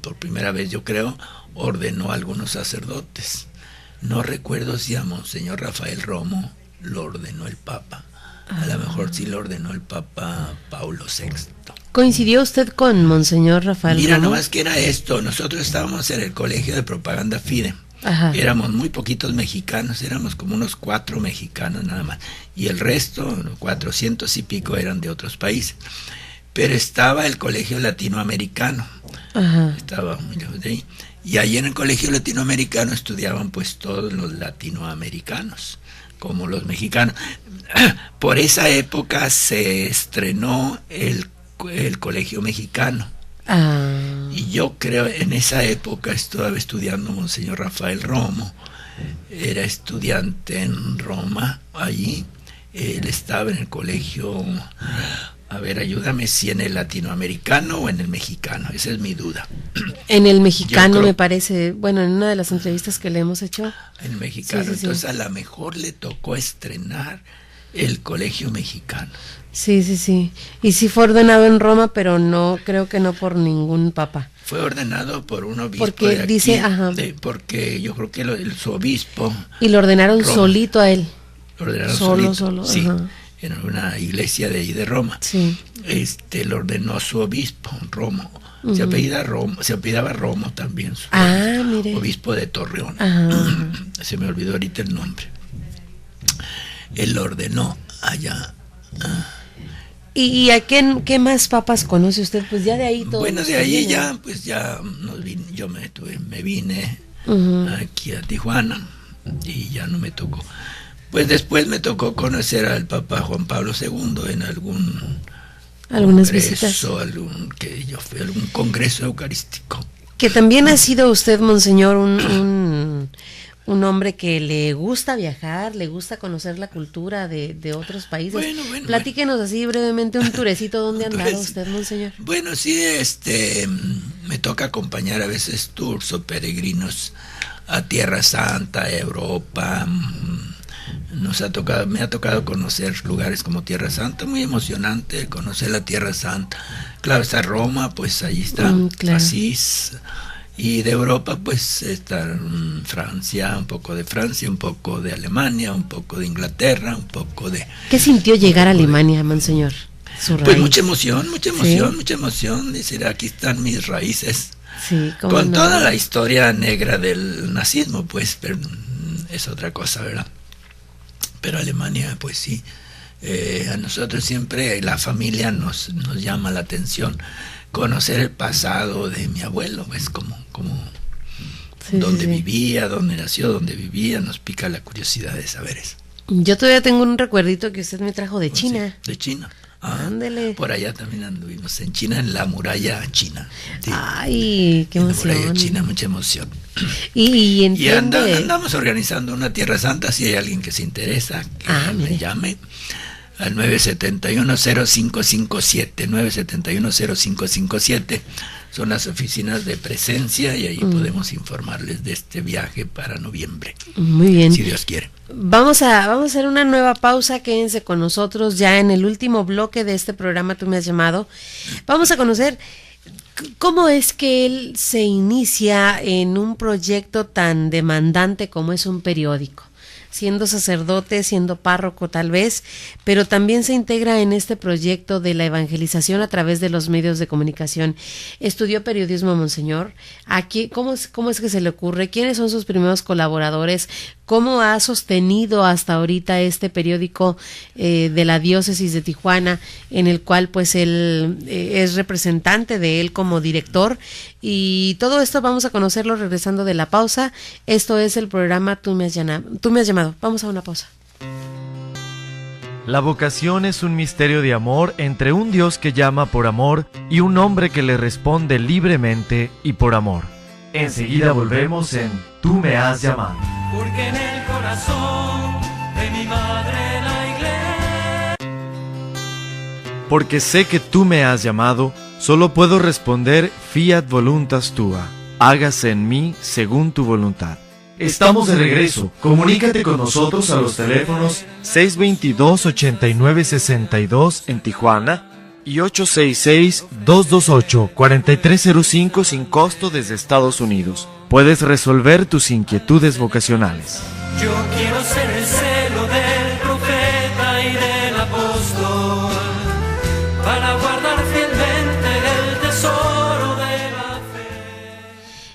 por primera vez yo creo, ordenó a algunos sacerdotes. No recuerdo si a Monseñor Rafael Romo lo ordenó el Papa. A lo mejor sí lo ordenó el Papa Paulo VI. ¿Coincidió usted con Monseñor Rafael Mira, Romo? nomás que era esto. Nosotros estábamos en el Colegio de Propaganda Fide. Ajá. Éramos muy poquitos mexicanos, éramos como unos 4 mexicanos nada más. Y el resto, 400 y pico, eran de otros países. Pero estaba el Colegio Latinoamericano. Ajá. Estaba muy lejos de ahí. Y allí en el Colegio Latinoamericano estudiaban pues todos los latinoamericanos, como los mexicanos. Por esa época se estrenó el Colegio Mexicano. Ah. Y yo creo en esa época estaba estudiando Monseñor Rafael Romo. Era estudiante en Roma, allí. Él estaba en el colegio, a ver, ayúdame, si en el latinoamericano o en el mexicano, esa es mi duda. En el mexicano me parece, bueno, en una de las entrevistas que le hemos hecho. En el mexicano, Sí. entonces a lo mejor le tocó estrenar el Colegio Mexicano. Sí, sí, sí. Y sí fue ordenado en Roma, pero no, creo que no por ningún papa. Fue ordenado por un obispo Porque de aquí, dice, ajá. Porque yo creo que su obispo... Y lo ordenaron Roma. Solito a él. Lo ordenaron Solo, sí, ajá. en una iglesia de ahí de Roma. Sí. Lo ordenó su obispo, Romo. Ujú. Se apellidaba Romo también, su Mire. obispo de Torreón. Ajá. Se me olvidó ahorita el nombre. Él lo ordenó allá. ¿Y a qué más papas conoce usted? Pues ya de ahí todo. Bueno, de ahí ya, pues ya yo me vine aquí a Tijuana y ya no me tocó. Pues después me tocó conocer al Papa Juan Pablo II en algunas congreso, visitas. algún congreso eucarístico. Que también ha sido usted, monseñor, un hombre que le gusta viajar, le gusta conocer la cultura de otros países. Bueno, Platíquenos así brevemente un turecito donde andaba Turecito. usted, monseñor. Bueno, sí, me toca acompañar a veces tours o peregrinos a Tierra Santa, a Europa. Me ha tocado conocer lugares como Tierra Santa, muy emocionante conocer la Tierra Santa. Claro, está Roma, pues ahí está claro. Asís. Y de Europa, pues está Francia, un poco de Francia, un poco de Alemania, un poco de Inglaterra, un poco de... ¿Qué sintió llegar a Alemania, monseñor? Su raíz. Pues mucha emoción. Decir, aquí están mis raíces. Sí, ¿cómo Con no? toda la historia negra del nazismo, pues, pero es otra cosa, ¿verdad? Pero Alemania, pues sí, a nosotros siempre la familia nos llama la atención. Conocer el pasado de mi abuelo, pues como Sí, dónde sí, sí. vivía, dónde nació, dónde vivía, nos pica la curiosidad de saber eso. Yo todavía tengo un recuerdito que usted me trajo de Pues China. sí, de China. Ándele. Por allá también anduvimos en China, en la muralla china. Sí, Ay, qué en la muralla emoción. china, mucha emoción. Y Y entiende. andamos organizando una Tierra Santa, si hay alguien que se interesa, que me mire. llame al 971-0557, 971-0557, son las oficinas de presencia y ahí podemos informarles de este viaje para noviembre, Muy bien. si Dios quiere. Vamos a hacer una nueva pausa, quédense con nosotros ya en el último bloque de este programa Tú me has llamado. Vamos a conocer cómo es que él se inicia en un proyecto tan demandante como es un periódico. Siendo sacerdote, siendo párroco tal vez, pero también se integra en este proyecto de la evangelización a través de los medios de comunicación. Estudió periodismo, monseñor. Aquí, ¿cómo es que se le ocurre? ¿Quiénes son sus primeros colaboradores? ¿Cómo ha sostenido hasta ahorita este periódico de la diócesis de Tijuana, en el cual pues él es representante de él como director? Y todo esto vamos a conocerlo regresando de la pausa. Esto es el programa Tú me has llamado. Vamos a una pausa. La vocación es un misterio de amor entre un Dios que llama por amor y un hombre que le responde libremente y por amor. Enseguida volvemos en Tú me has llamado. Porque en el corazón de mi madre la iglesia. Porque sé que tú me has llamado, solo puedo responder fiat voluntas tua, hágase en mí según tu voluntad. Estamos de regreso. Comunícate con nosotros a los teléfonos 622-8962 en Tijuana y 866-228-4305 sin costo desde Estados Unidos. Puedes resolver tus inquietudes vocacionales. Yo quiero ser el celo del profeta y del apóstol para guardar fielmente el tesoro de la fe.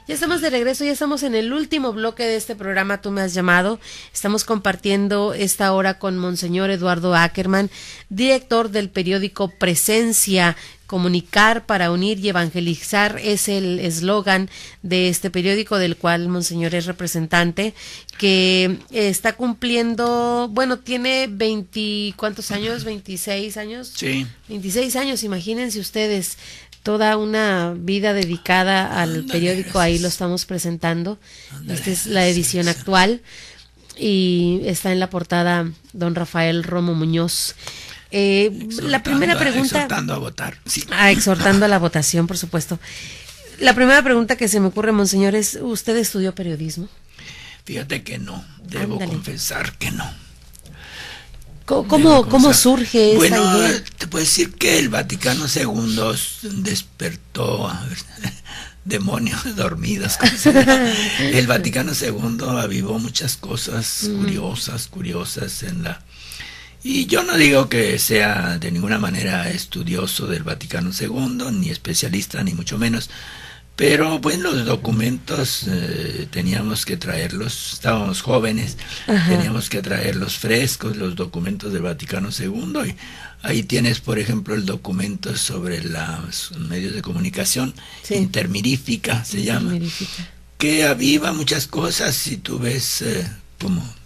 Ya estamos de regreso, ya estamos en el último bloque de este programa Tú me has llamado. Estamos compartiendo esta hora con Monseñor Eduardo Ackerman, director del periódico Presencia. Comunicar para unir y evangelizar es el eslogan de este periódico del cual Monseñor es representante, que está cumpliendo, bueno, tiene ¿cuántos años? 26 años. Sí. 26 años, imagínense ustedes, toda una vida dedicada al periódico, ahí lo estamos presentando. Esta es la edición actual y está en la portada don Rafael Romo Muñoz. La primera pregunta... Exhortando a votar, sí. Exhortando a la votación, por supuesto. La primera pregunta que se me ocurre, monseñor, es, ¿usted estudió periodismo? Fíjate que no, debo Ándale. confesar que no. ¿Cómo surge esa idea? Bueno, te puedo decir que el Vaticano II despertó demonios dormidos. El Vaticano II avivó muchas cosas curiosas en la... Y yo no digo que sea de ninguna manera estudioso del Vaticano II, ni especialista, ni mucho menos, pero bueno, los documentos teníamos que traerlos, estábamos jóvenes, teníamos que traerlos frescos, los documentos del Vaticano II, y ahí tienes, por ejemplo, el documento sobre los medios de comunicación, intermirífica se llama, que aviva muchas cosas, si tú ves como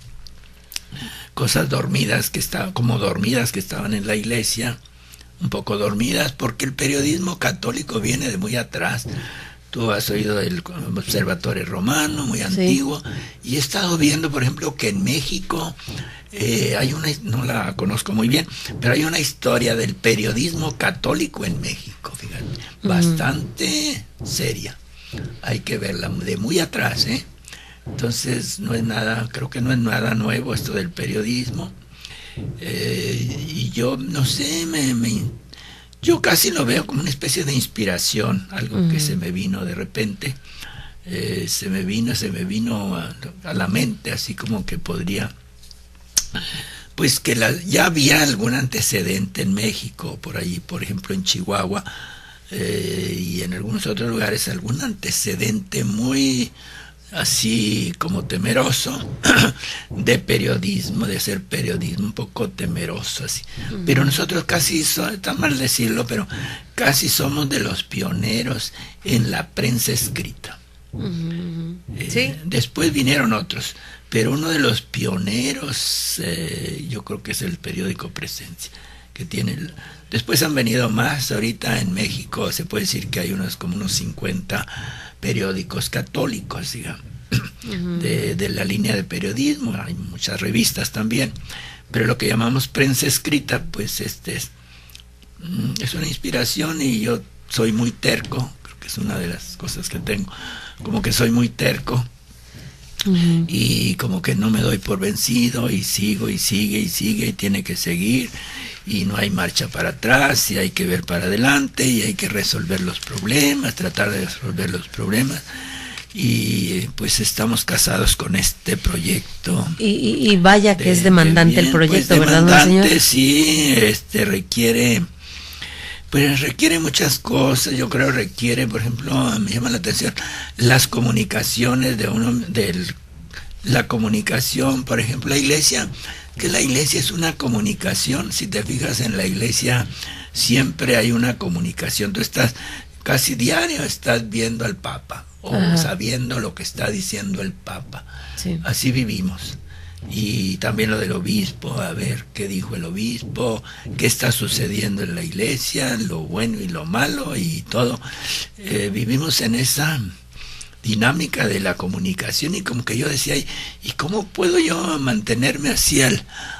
cosas dormidas que estaban en la iglesia, un poco dormidas, porque el periodismo católico viene de muy atrás. Tú has oído del Observatorio Romano, muy antiguo, y he estado viendo, por ejemplo, que en México hay no la conozco muy bien, pero hay una historia del periodismo católico en México, fíjate, bastante seria. Hay que verla de muy atrás, ¿eh? Entonces creo que no es nada nuevo esto del periodismo, y yo no sé, yo casi lo veo como una especie de inspiración, algo que se me vino de repente, se me vino a la mente, así como que podría, pues que ya había algún antecedente en México, por ahí, por ejemplo en Chihuahua, y en algunos otros lugares, algún antecedente muy así como temeroso de periodismo, de hacer periodismo un poco temeroso así. Pero nosotros casi, está mal decirlo, pero casi somos de los pioneros en la prensa escrita. Después vinieron otros, pero uno de los pioneros yo creo que es el periódico Presencia, que tiene después han venido más. Ahorita en México se puede decir que hay como unos 50 periódicos católicos, digamos, de la línea de periodismo. Hay muchas revistas también, pero lo que llamamos prensa escrita, pues es una inspiración, y yo soy muy terco, creo que es una de las cosas que tengo, como que soy muy terco, y como que no me doy por vencido, y sigo, y sigue, y tiene que seguir, y no hay marcha para atrás, y hay que ver para adelante, y hay que resolver los problemas, tratar de resolver los problemas, y pues estamos casados con este proyecto. Y vaya que es demandante el proyecto, pues, ¿verdad, demandante, sí, requiere muchas cosas. Yo creo requiere, por ejemplo, me llama la atención las comunicaciones la comunicación, por ejemplo, la iglesia es una comunicación. Si te fijas en la iglesia siempre hay una comunicación. Tú estás casi diario, estás viendo al Papa o sabiendo lo que está diciendo el Papa. Así vivimos. Y también lo del obispo, a ver qué dijo el obispo, qué está sucediendo en la iglesia, lo bueno y lo malo y todo. Vivimos en esa dinámica de la comunicación, y como que yo decía, ¿y cómo puedo yo mantenerme así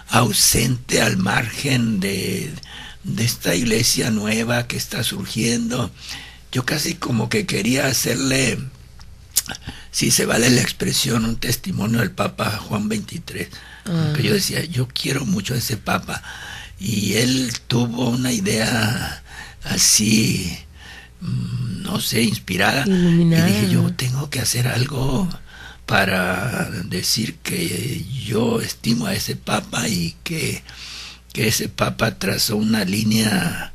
ausente, al margen de esta iglesia nueva que está surgiendo? Yo casi como que quería hacerle, si se vale la expresión, un testimonio del Papa Juan XXIII. Que yo decía, yo quiero mucho a ese Papa, y él tuvo una idea así, no sé, inspirada, iluminada. Y dije, yo tengo que hacer algo para decir que yo estimo a ese Papa, y que ese Papa trazó una línea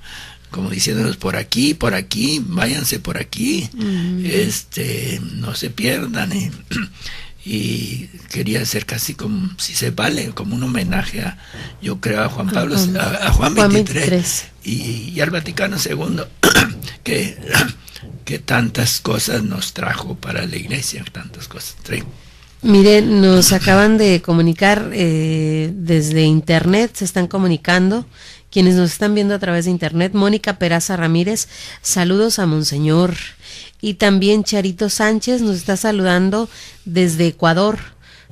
como diciéndonos por aquí, váyanse por aquí, no se pierdan, y quería hacer casi como, si se vale, como un homenaje yo creo a Juan Pablo, a Juan XXIII y al Vaticano II, que tantas cosas nos trajo para la iglesia, tantas cosas trae. Mire, nos acaban de comunicar desde internet, se están comunicando quienes nos están viendo a través de internet. Mónica Peraza Ramírez, saludos a Monseñor. Y también Charito Sánchez nos está saludando desde Ecuador.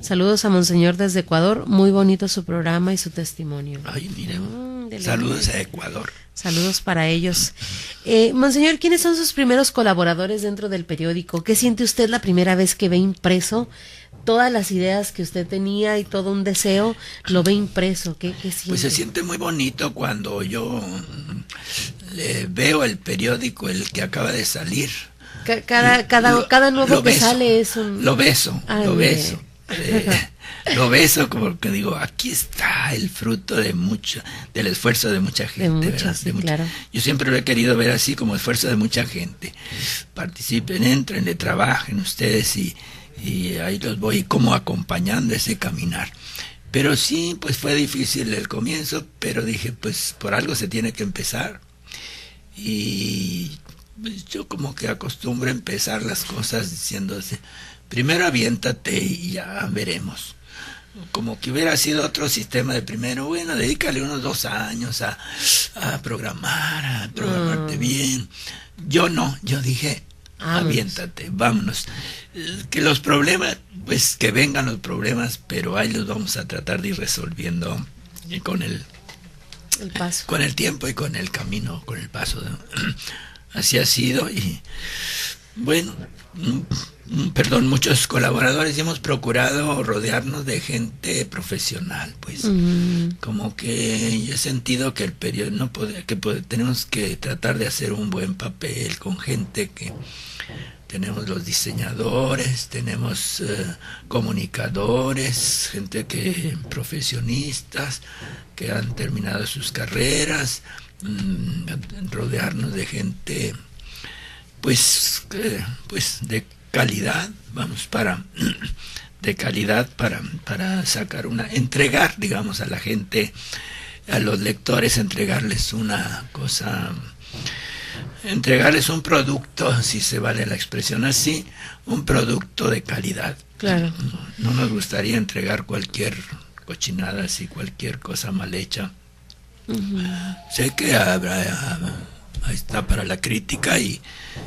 Saludos a Monseñor desde Ecuador, muy bonito su programa y su testimonio. Ay, mire, saludos a Ecuador. Saludos para ellos. Monseñor, ¿quiénes son sus primeros colaboradores dentro del periódico? ¿Qué siente usted la primera vez que ve impreso todas las ideas que usted tenía y todo un deseo lo ve impreso. ¿Qué siente? Pues se siente muy bonito cuando yo veo el periódico, el que acaba de salir. Cada nuevo que sale es un... Lo beso. Lo beso como que digo, aquí está el fruto del esfuerzo de mucha gente. Claro. Yo siempre lo he querido ver así, como esfuerzo de mucha gente. Participen, entren, trabajen ustedes y ahí los voy como acompañando ese caminar. Pero sí, pues fue difícil el comienzo, pero dije, pues por algo se tiene que empezar. Y pues, yo como que acostumbro a empezar las cosas diciéndose, primero aviéntate y ya veremos. Como que hubiera sido otro sistema de primero, bueno, dedícale unos 2 años a programarte bien. Yo no, yo dije, aviéntate, vámonos. Que los problemas, pues que vengan los problemas, pero ahí los vamos a tratar de ir resolviendo con el paso. Con el tiempo y con el camino, con el paso. Así ha sido y bueno, muchos colaboradores y hemos procurado rodearnos de gente profesional, pues como que yo he sentido que el periodo tenemos que tratar de hacer un buen papel con gente que tenemos los diseñadores, tenemos comunicadores, gente que profesionistas que han terminado sus carreras, rodearnos de gente pues de calidad, para sacar entregar, digamos, a la gente, a los lectores, entregarles una cosa, entregarles un producto, si se vale la expresión así, un producto de calidad. Claro. No nos gustaría entregar cualquier cochinada, así, cualquier cosa mal hecha. Sé que ahí está para la crítica y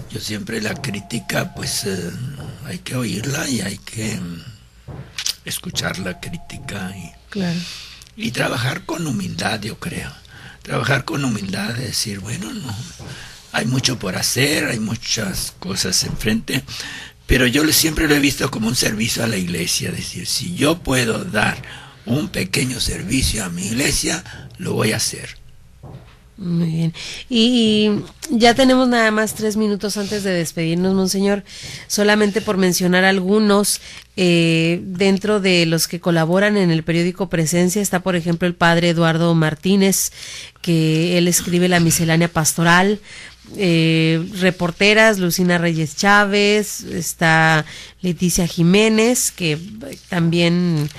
yo siempre la crítica pues hay que oírla y hay que escuchar la crítica y trabajar con humildad, yo creo. Trabajar con humildad, decir, bueno, no, hay mucho por hacer, hay muchas cosas enfrente, pero yo siempre lo he visto como un servicio a la iglesia, decir, si yo puedo dar un pequeño servicio a mi iglesia, lo voy a hacer. Muy bien. Y ya tenemos nada más 3 minutos antes de despedirnos, monseñor. Solamente por mencionar algunos, dentro de los que colaboran en el periódico Presencia está, por ejemplo, el padre Eduardo Martínez, que él escribe la miscelánea pastoral. Reporteras, Lucina Reyes Chávez, está Leticia Jiménez, que también...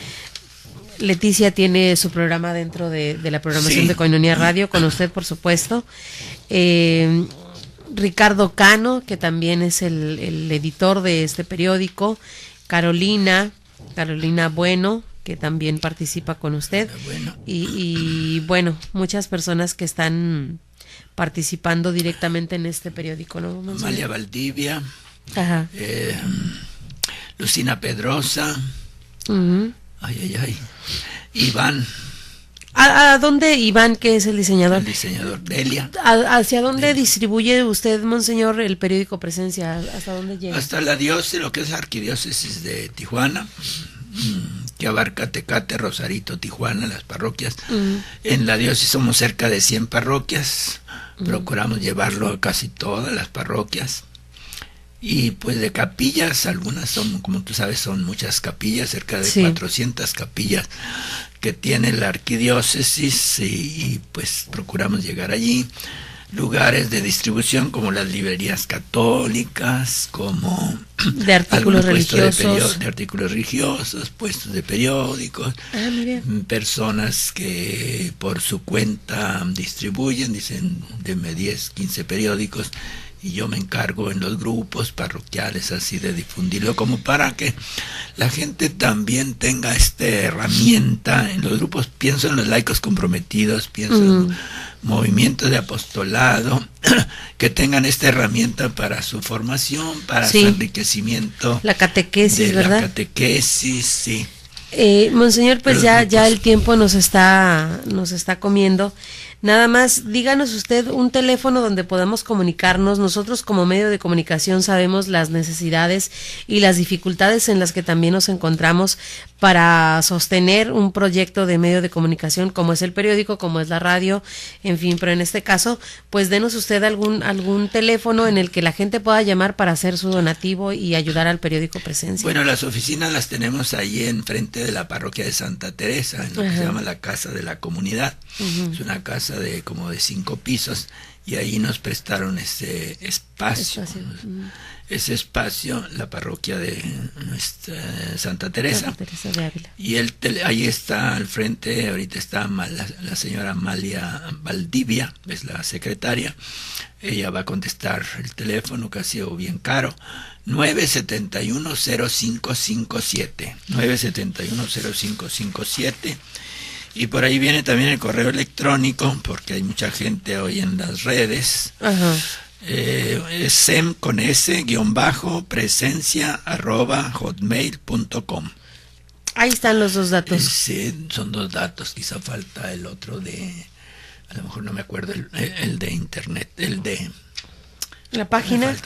Leticia tiene su programa dentro de la programación de Koinonia Radio, con usted, por supuesto. Ricardo Cano, que también es el editor de este periódico. Carolina Bueno, que también participa con usted. Y bueno, muchas personas que están participando directamente en este periódico, ¿no? Amalia Valdivia, Ajá. Lucina Pedrosa. Ay. Iván. ¿A dónde Iván, que es el diseñador? El diseñador, Delia. ¿Hacia dónde distribuye usted, monseñor, el periódico Presencia? ¿Hasta dónde llega? Hasta la diócesis, lo que es la arquidiócesis de Tijuana, que abarca Tecate, Rosarito, Tijuana, las parroquias. En la diócesis somos cerca de 100 parroquias. Procuramos llevarlo a casi todas las parroquias. Y pues de capillas, algunas son, como tú sabes, son muchas capillas, cerca de 400 capillas que tiene la arquidiócesis y pues procuramos llegar allí. Lugares de distribución como las librerías católicas, como de artículos religiosos, puestos de periódicos, personas que por su cuenta distribuyen, dicen, deme 10, 15 periódicos, y yo me encargo en los grupos parroquiales así de difundirlo, como para que la gente también tenga esta herramienta en los grupos. Pienso en los laicos comprometidos, pienso en movimientos de apostolado, que tengan esta herramienta para su formación, para su enriquecimiento. La catequesis, ¿verdad? La catequesis, sí. Monseñor, pues ya el tiempo nos está comiendo. Nada más, díganos usted un teléfono donde podamos comunicarnos. Nosotros como medio de comunicación sabemos las necesidades y las dificultades en las que también nos encontramos para sostener un proyecto de medio de comunicación como es el periódico, como es la radio, en fin, pero en este caso, pues denos usted algún teléfono en el que la gente pueda llamar para hacer su donativo y ayudar al periódico Presencia. Bueno, las oficinas las tenemos ahí enfrente de la parroquia de Santa Teresa, en lo que se llama la Casa de la Comunidad. Es una casa de como de 5 pisos y ahí nos prestaron ese espacio. Ese espacio, la parroquia de Santa Teresa de Ávila. Y ahí está al frente, ahorita está la señora Amalia Valdivia, es la secretaria. Ella va a contestar el teléfono, casi o bien caro, 971-0557, 971-0557. Y por ahí viene también el correo electrónico, porque hay mucha gente hoy en las redes. Ajá. sem con s @hotmail.com. Ahí están los 2 datos. Sí, son 2 datos, quizá falta el otro a lo mejor no me acuerdo, el de internet, el de... La página.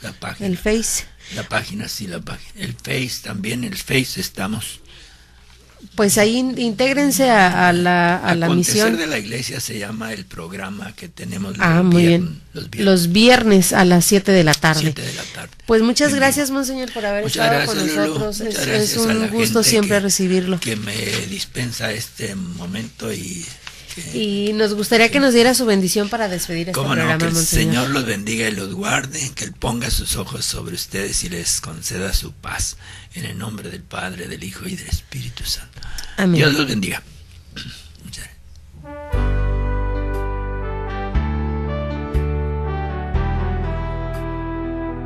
La página. El Face. La página, sí, la página. El Face también, el Face estamos. Pues ahí intégrense a la misión de la iglesia se llama el programa que tenemos muy bien. Los viernes a las 7 de la tarde. 7 de la tarde. Pues muchas gracias, monseñor, por haber estado con nosotros. Es un gusto siempre recibirlo. Que me dispensa este momento y nos gustaría que nos diera su bendición para despedir este programa, que el monseñor. Señor los bendiga y los guarde, que Él ponga sus ojos sobre ustedes y les conceda su paz. En el nombre del Padre, del Hijo y del Espíritu Santo. Amén. Dios los bendiga. Muchas gracias.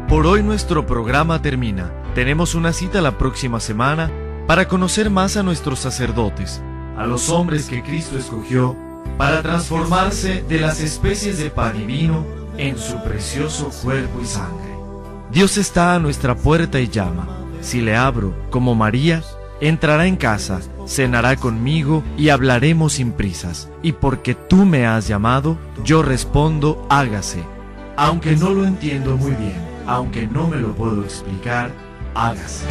Por hoy nuestro programa termina. Tenemos una cita la próxima semana para conocer más a nuestros sacerdotes, a los hombres que Cristo escogió para transformarse de las especies de pan y vino en su precioso cuerpo y sangre. Dios está a nuestra puerta y llama. Si le abro, como María, entrará en casa, cenará conmigo y hablaremos sin prisas. Y porque tú me has llamado, yo respondo, hágase. Aunque no lo entiendo muy bien, aunque no me lo puedo explicar, hágase.